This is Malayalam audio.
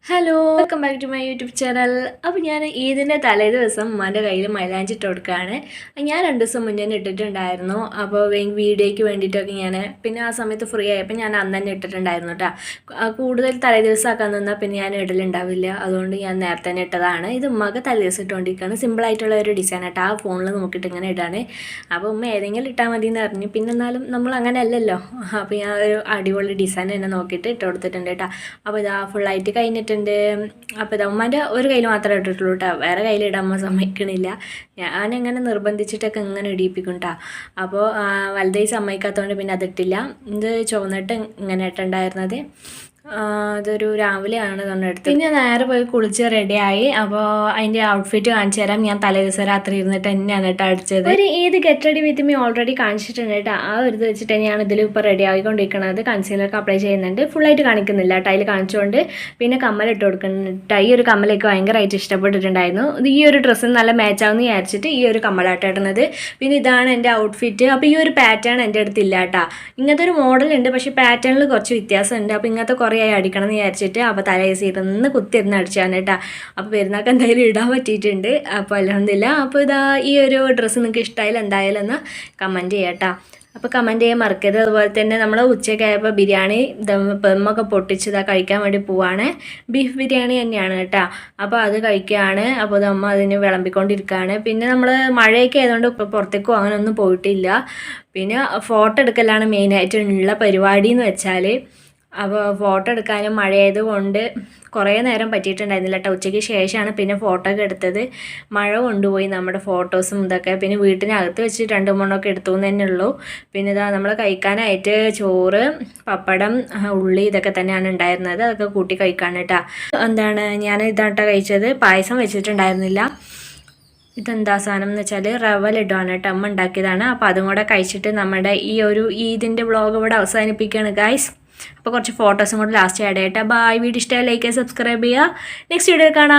Hello welcome back to my YouTube channel. അപ്പോൾ ഞാൻ ഈദിൻ്റെ തലേ ദിവസം ഉമ്മാൻ്റെ കയ്യിൽ മൈലാഞ്ചി ഇട്ട് കൊടുക്കുകയാണ്. ഞാൻ 2 ദിവസം മുന്നേ ഇട്ടിട്ടുണ്ടായിരുന്നു. അപ്പോൾ വീഡിയോയ്ക്ക് വേണ്ടിയിട്ടൊക്കെ ഞാൻ പിന്നെ ആ സമയത്ത് ഫ്രീ ആയപ്പോൾ ഞാൻ അന്ന് തന്നെ ഇട്ടിട്ടുണ്ടായിരുന്നു കേട്ടോ. കൂടുതൽ തലേ ദിവസം ആക്കാൻ നിന്നാൽ പിന്നെ ഞാൻ ഇടലുണ്ടാവില്ല. അതുകൊണ്ട് ഞാൻ നേരത്തെ തന്നെ ഇട്ടതാണ്. ഇത് ഉമ്മക്ക് തലേ ദിവസം ഇട്ടുകൊണ്ടിരിക്കുകയാണ്. സിമ്പിളായിട്ടുള്ള ഒരു ഡിസൈൻ ആട്ടോ. ആ ഫോണിൽ നോക്കിയിട്ട് ഇങ്ങനെ ഇടാണ്. അപ്പോൾ ഉമ്മ ഏതെങ്കിലും ഇട്ടാൽ മതി എന്ന് പറഞ്ഞു. പിന്നെ എന്നാലും നമ്മൾ അങ്ങനെ അല്ലല്ലോ. അപ്പോൾ ഞാൻ ഒരു അടിപൊളി ഡിസൈൻ തന്നെ നോക്കിയിട്ട് ഇട്ട് കൊടുത്തിട്ടുണ്ട് കേട്ടോ. അപ്പോൾ ഇതാ ഫുള്ളായിട്ട് കഴിഞ്ഞിട്ട് അപ്പോൾ ഇത് ഉമ്മാൻ്റെ ഒരു കയ്യിൽ മാത്രമേ ഇട്ടിട്ടുള്ളൂ കേട്ടോ. വേറെ കയ്യിലിടാൻ അമ്മ സമ്മതിക്കണില്ല. ഞാനെങ്ങനെ നിർബന്ധിച്ചിട്ടൊക്കെ ഇങ്ങനെ ഇടിയിപ്പിക്കും കേട്ടോ. അപ്പോൾ വലുതായി സമ്മതിക്കാത്തതുകൊണ്ട് പിന്നെ അതിട്ടില്ല. ഇത് ചുവന്നിട്ട് ഇങ്ങനെ ഇട്ടുണ്ടായിരുന്നത്. അതൊരു രാവിലെയാണ് എടുത്തത്. പിന്നെ നേരെ പോയി കുളിച്ച് റെഡിയായി. അപ്പോൾ അതിൻ്റെ ഔട്ട്ഫിറ്റ് കാണിച്ചു തരാം. ഞാൻ തലേ ദിവസം രാത്രി ഇരുന്നിട്ട് തന്നെയാണ് കേട്ടോ അടിച്ചത്. ഒരു ഏത് get ready with me already കാണിച്ചിട്ടുണ്ട് കേട്ടോ. ആ ഒരു ഇത് വെച്ചിട്ട് തന്നെയാണ് ഇതിൽ ഇപ്പോൾ റെഡി ആയിക്കൊണ്ടിരിക്കുന്നത്. കൺസീലർക്ക് അപ്ലൈ ചെയ്യുന്നുണ്ട്. ഫുള്ളായിട്ട് കാണിക്കുന്നില്ല കേട്ടോ. അതിൽ കാണിച്ചുകൊണ്ട് പിന്നെ കമ്മലിട്ട് കൊടുക്കുന്നുണ്ട്. ഈ ഒരു കമ്മലേക്ക് ഭയങ്കരമായിട്ട് ഇഷ്ടപ്പെട്ടിട്ടുണ്ടായിരുന്നു. ഈ ഒരു ഡ്രസ്സിന് നല്ല മാച്ചാവെന്ന് വിചാരിച്ചിട്ട് ഈ ഒരു കമ്മലായിട്ട് ഇടുന്നത്. പിന്നെ ഇതാണ് എൻ്റെ ഔട്ട്ഫിറ്റ്. അപ്പോൾ ഈ ഒരു പാറ്റേൺ എൻ്റെ അടുത്തില്ല കേട്ടോ. ഇങ്ങനത്തെ ഒരു മോഡലുണ്ട്, പക്ഷേ പാറ്റേണിൽ കുറച്ച് വ്യത്യാസമുണ്ട്. അപ്പോൾ ഇങ്ങനത്തെ കുറേ അടിക്കണം എന്ന് വിചാരിച്ചിട്ട് അപ്പോൾ തലേദിവസം ഇരുന്ന് കുത്തിരുന്ന് അടിച്ചാണ് കേട്ടോ. അപ്പോൾ പെരുന്നാൾക്ക് എന്തായാലും ഇടാൻ പറ്റിയിട്ടുണ്ട്. അപ്പോൾ അൽഹംദുലില്ലാ. അപ്പോൾ ഇതാ ഈ ഒരു ഡ്രസ്സ് നിങ്ങൾക്ക് ഇഷ്ടമായാലും എന്തായാലും ഒന്ന് കമൻറ്റ് ചെയ്യാം കേട്ടോ. അപ്പോൾ കമൻറ്റ് ചെയ്യാൻ മറക്കരുത്. അതുപോലെ തന്നെ നമ്മൾ ഉച്ചയ്ക്കായപ്പോൾ ബിരിയാണി പെമ്മൊക്കെ പൊട്ടിച്ചതാ കഴിക്കാൻ വേണ്ടി പോവാണ്. ബീഫ് ബിരിയാണി തന്നെയാണ് കേട്ടോ. അപ്പോൾ അത് കഴിക്കുകയാണ്. അപ്പോൾ അമ്മ അതിന് വിളമ്പിക്കൊണ്ടിരിക്കുകയാണ്. പിന്നെ നമ്മൾ മഴയൊക്കെ ആയതുകൊണ്ട് ഇപ്പോൾ പുറത്തേക്കും അങ്ങനെ ഒന്നും പോയിട്ടില്ല. പിന്നെ ഫോട്ടോ എടുക്കലാണ് മെയിനായിട്ടുള്ള പരിപാടി എന്ന് വെച്ചാൽ. അപ്പോൾ ഫോട്ടോ എടുക്കാനും മഴയായത് കൊണ്ട് കുറേ നേരം പറ്റിയിട്ടുണ്ടായിരുന്നില്ല കേട്ടോ. ഉച്ചയ്ക്ക് ശേഷമാണ് പിന്നെ ഫോട്ടോ ഒക്കെ എടുത്തത്. മഴ കൊണ്ടുപോയി നമ്മുടെ ഫോട്ടോസും ഇതൊക്കെ. പിന്നെ വീട്ടിനകത്ത് വെച്ച് 2-3 എടുത്തു എന്ന് തന്നെ ഉള്ളൂ. പിന്നെ ഇതാ നമ്മൾ കഴിക്കാനായിട്ട് ചോറ്, പപ്പടം, ഉള്ളി ഇതൊക്കെ തന്നെയാണ് ഉണ്ടായിരുന്നത്. അതൊക്കെ കൂട്ടി കഴിക്കാണ് കേട്ടോ. ഞാൻ ഇതാട്ടോ കഴിച്ചത്. പായസം വെച്ചിട്ടുണ്ടായിരുന്നില്ല. ഇതെന്താ സാധനം എന്ന് വെച്ചാൽ റവ ലഡുവാണ് കേട്ടോ. അമ്മ ഉണ്ടാക്കിയതാണ്. അപ്പോൾ അതും കൂടെ കഴിച്ചിട്ട് നമ്മുടെ ഈ ഒരു ഈദിൻ്റെ വ്ളോഗ് ഇവിടെ അവസാനിപ്പിക്കുകയാണ് ഗൈസ്. അപ്പോൾ കുറച്ച് ഫോട്ടോസും കൂടെ ലാസ്റ്റ് ആഡ് ചെയ്യട്ടെ. ബൈ. വീഡിയോ ഇഷ്ടമായി ലൈക്ക് ചെയ്യുക, സബ്സ്ക്രൈബ് ചെയ്യുക. നെക്സ്റ്റ് വീഡിയോ കാണാം.